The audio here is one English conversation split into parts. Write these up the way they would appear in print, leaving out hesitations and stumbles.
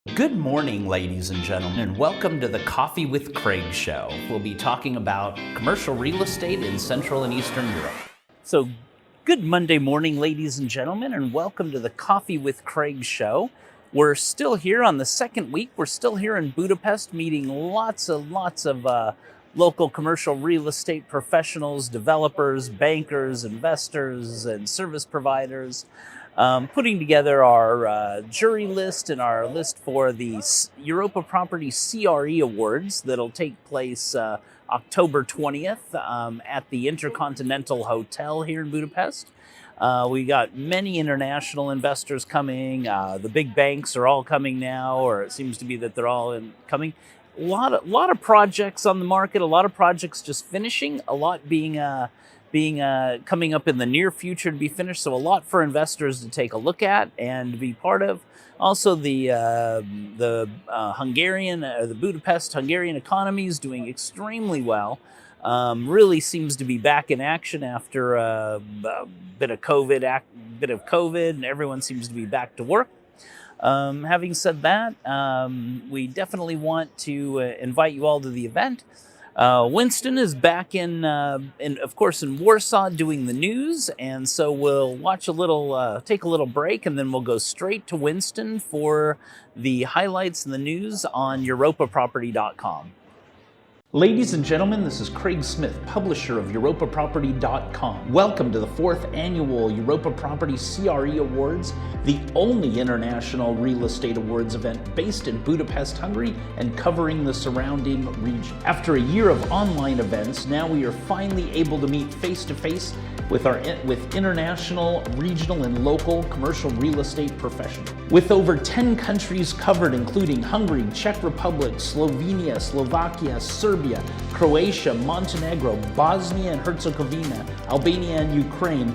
Good morning, ladies and gentlemen, and welcome to the Coffee with Craig show. We'll be talking about commercial real estate in Central and Eastern Europe. So, good Monday morning, ladies and gentlemen, and welcome to the Coffee with Craig show. We're still here on the second week. We're still here in Budapest, meeting lots of local commercial real estate professionals, developers, bankers, investors, and service providers. Putting together our jury list and our list for the Europa Property CRE Awards that'll take place October 20th at the InterContinental Hotel here in Budapest. We got many international investors coming. The big banks are all coming now, or it seems to be that they're all coming. A lot of projects on the market, a lot of projects just finishing, a lot being coming up in the near future to be finished. So a lot for investors to take a look at and be part of. Also, the Budapest Hungarian economy is doing extremely well. Really seems to be back in action after a bit of COVID, and everyone seems to be back to work. Having said that, we definitely want to invite you all to the event. Winston is back in Warsaw doing the news, and so we'll take a little break, and then we'll go straight to Winston for the highlights and the news on EuropaProperty.com. Ladies and gentlemen, this is Craig Smith, publisher of EuropaProperty.com. Welcome to the 4th annual Europa Property CRE Awards, the only international real estate awards event based in Budapest, Hungary, and covering the surrounding region. After a year of online events, now we are finally able to meet face-to-face with international, regional, and local commercial real estate professionals. With over 10 countries covered, including Hungary, Czech Republic, Slovenia, Slovakia, Serbia, Croatia, Montenegro, Bosnia and Herzegovina, Albania, and Ukraine,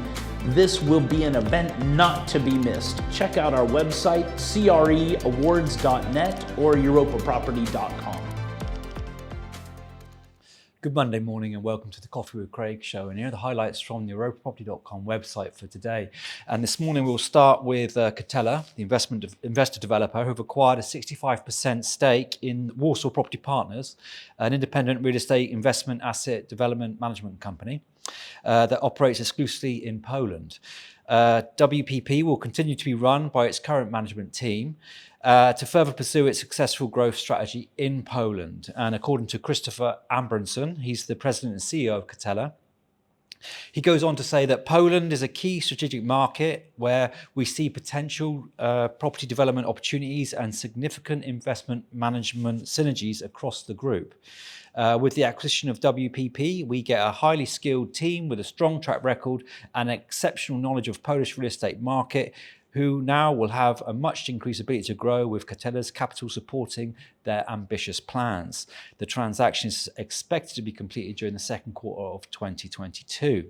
this will be an event not to be missed. Check out our website, creawards.net or EuropaProperty.com. Good Monday morning and welcome to the Coffee with Craig show. And here are the highlights from the EuropaProperty.com website for today. And this morning we'll start with Catella, the investor developer who have acquired a 65% stake in Warsaw Property Partners, an independent real estate investment asset development management company that operates exclusively in Poland. WPP will continue to be run by its current management team to further pursue its successful growth strategy in Poland. And according to Christopher Ambronson, he's the president and CEO of Catella, he goes on to say that Poland is a key strategic market where we see potential property development opportunities and significant investment management synergies across the group. With the acquisition of WPP, we get a highly skilled team with a strong track record and exceptional knowledge of Polish real estate market, who now will have a much increased ability to grow with Catella's capital supporting their ambitious plans. The transaction is expected to be completed during the second quarter of 2022.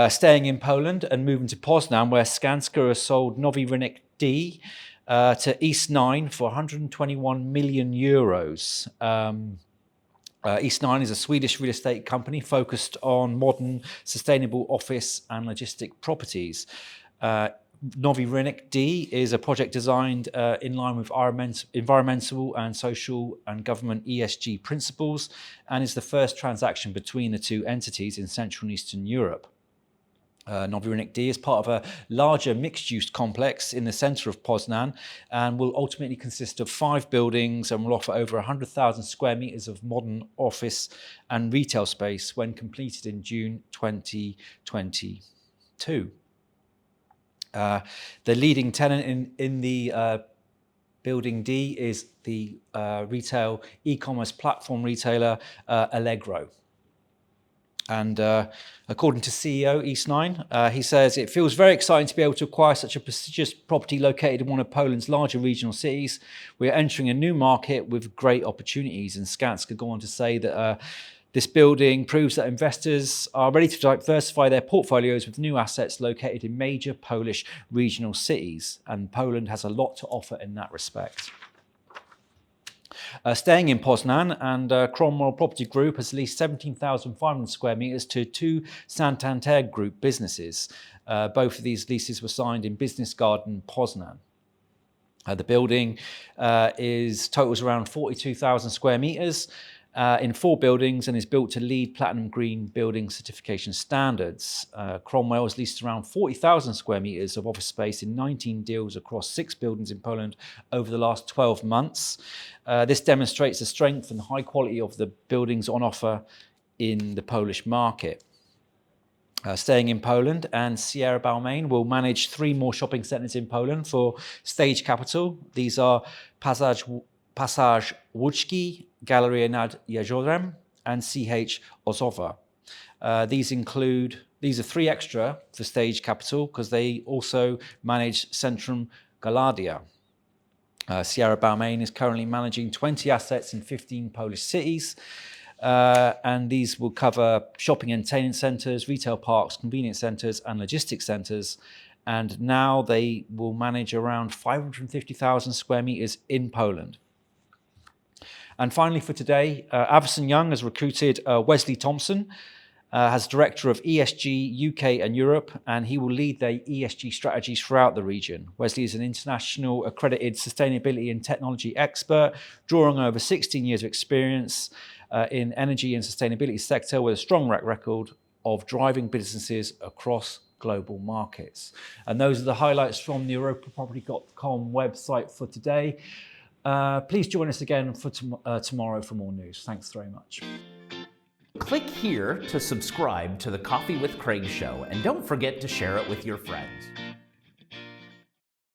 Staying in Poland and moving to Poznan, where Skanska has sold Nowy Rynek D to East 9 for 121 million euros. East 9 is a Swedish real estate company focused on modern, sustainable office and logistic properties. Nowy Rynek D is a project designed in line with environmental and social and government ESG principles and is the first transaction between the two entities in Central and Eastern Europe. Nowy Rynek D is part of a larger mixed-use complex in the centre of Poznan and will ultimately consist of 5 buildings and will offer over 100,000 square metres of modern office and retail space when completed in June 2022. The leading tenant in the Building D is the retail e-commerce platform retailer Allegro. And according to CEO East 9, he says, it feels very exciting to be able to acquire such a prestigious property located in one of Poland's larger regional cities. We are entering a new market with great opportunities. And Skanska go on to say that this building proves that investors are ready to diversify their portfolios with new assets located in major Polish regional cities. And Poland has a lot to offer in that respect. Staying in Poznan, and Cromwell Property Group has leased 17,500 square metres to 2 Santander Group businesses. Both of these leases were signed in Business Garden, Poznan. The building totals around 42,000 square meters in 4 buildings and is built to LEED Platinum Green building certification standards. Cromwell has leased around 40,000 square meters of office space in 19 deals across 6 buildings in Poland over the last 12 months. This demonstrates the strength and high quality of the buildings on offer in the Polish market. Staying in Poland, and Sierra Balmain will manage 3 more shopping centres in Poland for Stage Capital. These are Passage Łódzki, Galeria nad Jeziorem, and CH Ozowa. These are 3 extra for Stage Capital because they also manage Centrum Galadia. Sierra Balmain is currently managing 20 assets in 15 Polish cities. And these will cover shopping and entertainment centres, retail parks, convenience centres and logistics centres. And now they will manage around 550,000 square metres in Poland. And finally for today, Avison Young has recruited Wesley Thompson as Director of ESG UK and Europe, and he will lead their ESG strategies throughout the region. Wesley is an international accredited sustainability and technology expert, drawing over 16 years of experience in energy and sustainability sector with a strong track record of driving businesses across global markets. And those are the highlights from the EuropaProperty.com website for today. Please join us again for tomorrow for more news. Thanks very much. Click here to subscribe to the Coffee with Craig show, and don't forget to share it with your friends.